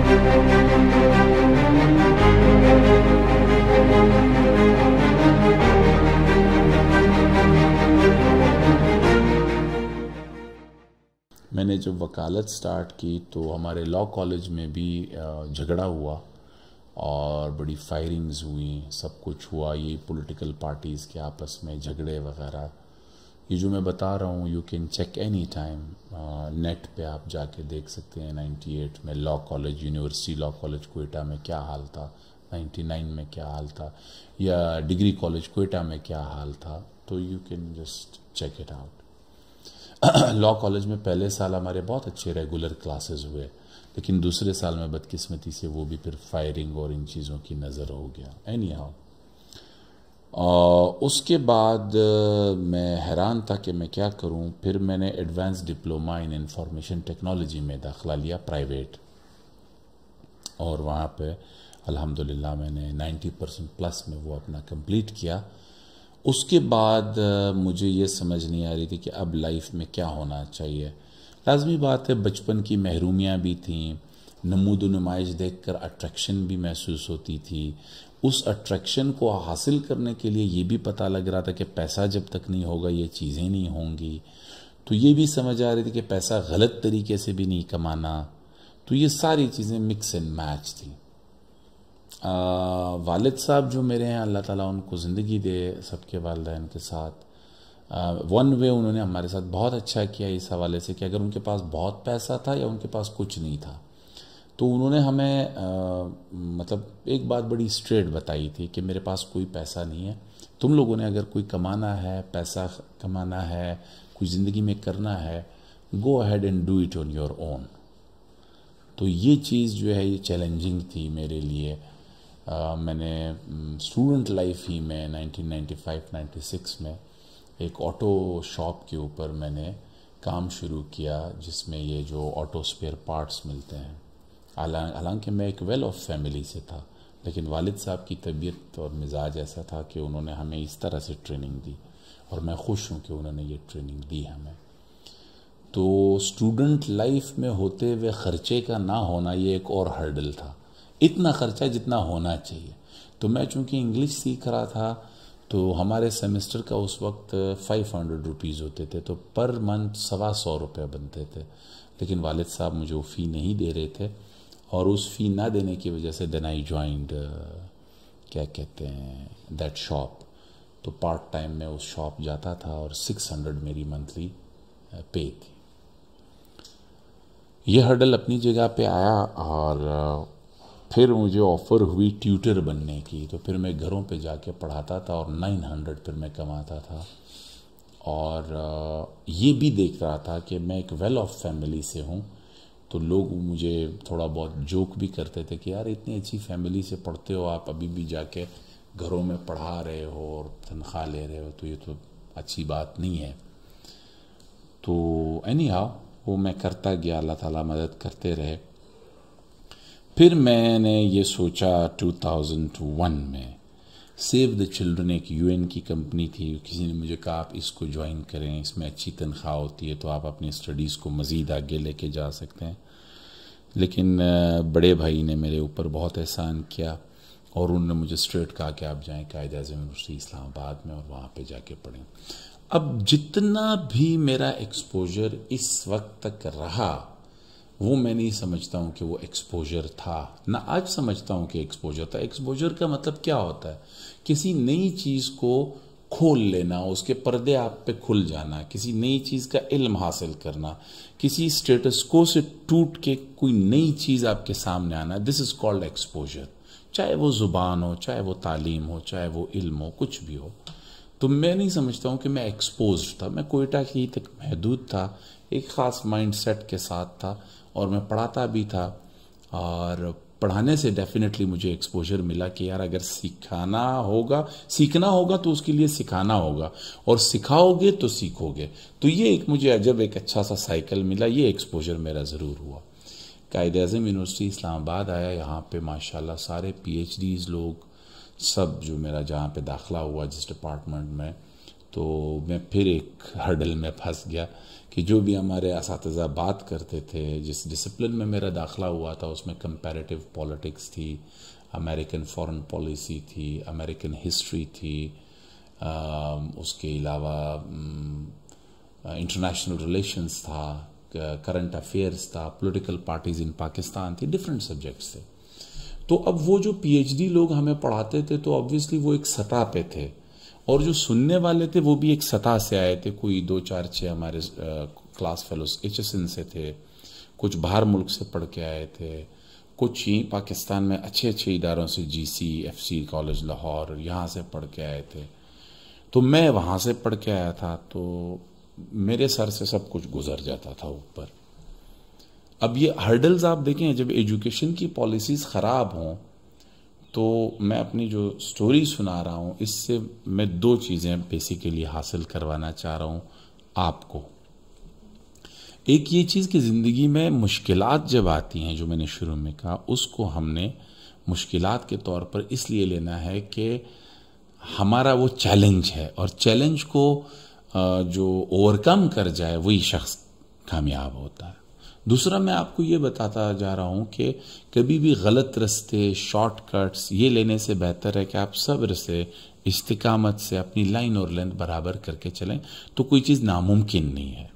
میں نے جب وکالت سٹارٹ کی تو ہمارے لا کالج میں بھی جھگڑا ہوا اور بڑی فائرنگز ہوئیں، سب کچھ ہوا، یہ پولیٹیکل پارٹیز کے آپس میں جھگڑے وغیرہ. یہ جو میں بتا رہا ہوں you can check any time, net پہ آپ جا کے دیکھ سکتے ہیں. 98 میں law college, university law college Quetta میں کیا حال تھا، 99 میں کیا حال تھا، یا ڈگری کالج کوئٹہ میں کیا حال تھا. تو you can just check it out. Law college میں پہلے سال ہمارے بہت اچھے ریگولر کلاسز ہوئے، لیکن دوسرے سال میں بدقسمتی سے وہ بھی پھر فائرنگ اور ان چیزوں کی نظر ہو گیا. اینی ہاؤ اس کے بعد میں حیران تھا کہ میں کیا کروں. پھر میں نے advance diploma in information technology میں داخلہ لیا پرائیویٹ، اور وہاں پہ الحمدللہ میں نے 90% پلس میں وہ اپنا کمپلیٹ کیا. اس کے بعد مجھے یہ سمجھ نہیں آ رہی تھی کہ اب لائف میں کیا ہونا چاہیے. لازمی بات ہے بچپن کی محرومیاں بھی تھیں، نمود و نمائش دیکھ کر اٹریکشن بھی محسوس ہوتی تھی. اس اٹریکشن کو حاصل کرنے کے لیے یہ بھی پتہ لگ رہا تھا کہ پیسہ جب تک نہیں ہوگا یہ چیزیں نہیں ہوں گی. تو یہ بھی سمجھ آ رہی تھی کہ پیسہ غلط طریقے سے بھی نہیں کمانا. تو یہ ساری چیزیں مکس اینڈ میچ تھیں. والد صاحب جو میرے ہیں اللہ تعالیٰ ان کو زندگی دے، سب کے والدین کے ساتھ ون وے انہوں نے ہمارے ساتھ بہت اچھا کیا اس حوالے سے کہ اگر ان کے پاس بہت پیسہ تھا یا ان کے پاس کچھ نہیں تھا تو انہوں نے ہمیں مطلب ایک بات بڑی اسٹریٹ بتائی تھی کہ میرے پاس کوئی پیسہ نہیں ہے، تم لوگوں نے اگر کوئی کمانا ہے، پیسہ کمانا ہے، کوئی زندگی میں کرنا ہے، go ahead and do it on your own. تو یہ چیز جو ہے یہ چیلنجنگ تھی میرے لیے. میں نے اسٹوڈنٹ لائف ہی میں 1995-96 میں ایک آٹو شاپ کے اوپر میں نے کام شروع کیا جس میں یہ جو آٹو اسپیئر پارٹس ملتے ہیں. حالانکہ میں ایک ویل آف فیملی سے تھا، لیکن والد صاحب کی طبیعت اور مزاج ایسا تھا کہ انہوں نے ہمیں اس طرح سے ٹریننگ دی، اور میں خوش ہوں کہ انہوں نے یہ ٹریننگ دی ہمیں. تو اسٹوڈنٹ لائف میں ہوتے ہوئے خرچے کا نہ ہونا یہ ایک اور ہرڈل تھا. اتنا خرچہ جتنا ہونا چاہیے. تو میں چونکہ انگلش سیکھ رہا تھا تو ہمارے سیمسٹر کا اس وقت 500 روپیز ہوتے تھے، تو پر منتھ 125 روپے بنتے تھے. لیکن والد صاحب مجھے وہ فی نہیں دے رہے تھے، اور اس فی نہ دینے کی وجہ سے دین آئی جوائنڈ کیا کہتے ہیں دیٹ شاپ. تو پارٹ ٹائم میں اس شاپ جاتا تھا اور 600 میری منتھلی پے تھی. یہ ہرڈل اپنی جگہ پہ آیا، اور پھر مجھے آفر ہوئی ٹیوٹر بننے کی. تو پھر میں گھروں پہ جا کے پڑھاتا تھا اور 900 پھر میں کماتا تھا. اور یہ بھی دیکھ رہا تھا کہ میں ایک ویل آف فیملی سے ہوں، تو لوگ مجھے تھوڑا بہت جوک بھی کرتے تھے کہ یار اتنی اچھی فیملی سے پڑھتے ہو، آپ ابھی بھی جا کے گھروں میں پڑھا رہے ہو اور تنخواہ لے رہے ہو، تو یہ تو اچھی بات نہیں ہے. تو اینی ہاؤ وہ میں کرتا گیا، اللہ تعالیٰ مدد کرتے رہے. پھر میں نے یہ سوچا 2001 میں سیو دا چلڈرن، ایک UN کی کمپنی تھی، کسی نے مجھے کہا آپ اس کو جوائن کریں، اس میں اچھی تنخواہ ہوتی ہے تو آپ اپنی اسٹڈیز کو مزید آگے لے کے جا سکتے ہیں. لیکن بڑے بھائی نے میرے اوپر بہت احسان کیا، اور انہوں نے مجھے اسٹریٹ کہا کہ آپ جائیں قائد اعظم یونیورسٹی اسلام آباد میں اور وہاں پہ جا کے پڑھیں. اب جتنا بھی میرا ایکسپوجر اس وقت تک رہا وہ میں نہیں سمجھتا ہوں کہ وہ ایکسپوجر تھا. نہ آج سمجھتا ہوں کہ ایکسپوجر تھا. ایکسپوجر کا مطلب کیا ہوتا ہے؟ کسی نئی چیز کو کھول لینا، اس کے پردے آپ پہ کھل جانا، کسی نئی چیز کا علم حاصل کرنا، کسی اسٹیٹس کو سے ٹوٹ کے کوئی نئی چیز آپ کے سامنے آنا. دس از کالڈ ایکسپوجر. چاہے وہ زبان ہو، چاہے وہ تعلیم ہو، چاہے وہ علم ہو، کچھ بھی ہو. تو میں نہیں سمجھتا ہوں کہ میں ایکسپوزڈ تھا. میں کوئٹہ کی تک محدود تھا، ایک خاص مائنڈ سیٹ کے ساتھ تھا، اور میں پڑھاتا بھی تھا. اور پڑھانے سے ڈیفینیٹلی مجھے ایکسپوجر ملا کہ یار اگر سیکھنا ہوگا تو اس کے لیے سکھانا ہوگا، اور سکھاؤ گے تو سیکھو گے. تو یہ ایک مجھے عجب ایک اچھا سا سائیکل ملا. یہ ایکسپوجر میرا ضرور ہوا. قائد اعظم یونیورسٹی اسلام آباد آیا، یہاں پہ ماشاءاللہ سارے PhDs لوگ، سب جو میرا جہاں پہ داخلہ ہوا جس ڈپارٹمنٹ میں، تو میں پھر ایک ہرڈل میں پھنس گیا کہ جو بھی ہمارے اساتذہ بات کرتے تھے، جس ڈسپلن میں میرا داخلہ ہوا تھا اس میں کمپیریٹیو پالیٹکس تھی، امریکن فارن پالیسی تھی، امریکن ہسٹری تھی، اس کے علاوہ انٹرنیشنل ریلیشنز تھا، کرنٹ افیئرس تھا، پولیٹیکل پارٹیز ان پاکستان تھی، ڈفرینٹ سبجیکٹس تھے. تو اب وہ جو پی ایچ ڈی لوگ ہمیں پڑھاتے تھے تو آبویسلی وہ ایک سطح پہ تھے، اور جو سننے والے تھے وہ بھی ایک سطح سے آئے تھے. کوئی 2 4 6 ہمارے class fellows H S N سے تھے، کچھ باہر ملک سے پڑھ کے آئے تھے، کچھ یہیں پاکستان میں اچھے اداروں سے، جی سی، ایف سی کالج لاہور، یہاں سے پڑھ کے آئے تھے. تو میں وہاں سے پڑھ کے آیا تھا، تو میرے سر سے سب کچھ گزر جاتا تھا اوپر. اب یہ ہرڈلز آپ دیکھیں، جب ایجوکیشن کی پالیسیز خراب ہوں تو میں اپنی جو سٹوری سنا رہا ہوں اس سے میں 2 چیزیں بیسیکلی حاصل کروانا چاہ رہا ہوں آپ کو. ایک یہ چیز کہ زندگی میں مشکلات جب آتی ہیں، جو میں نے شروع میں کہا، اس کو ہم نے مشکلات کے طور پر اس لیے لینا ہے کہ ہمارا وہ چیلنج ہے، اور چیلنج کو جو اوورکم کر جائے وہی شخص کامیاب ہوتا ہے. دوسرا میں آپ کو یہ بتاتا جا رہا ہوں کہ کبھی بھی غلط رستے، شارٹ کٹس یہ لینے سے بہتر ہے کہ آپ صبر سے، استقامت سے اپنی لائن اور لینتھ برابر کر کے چلیں، تو کوئی چیز ناممکن نہیں ہے.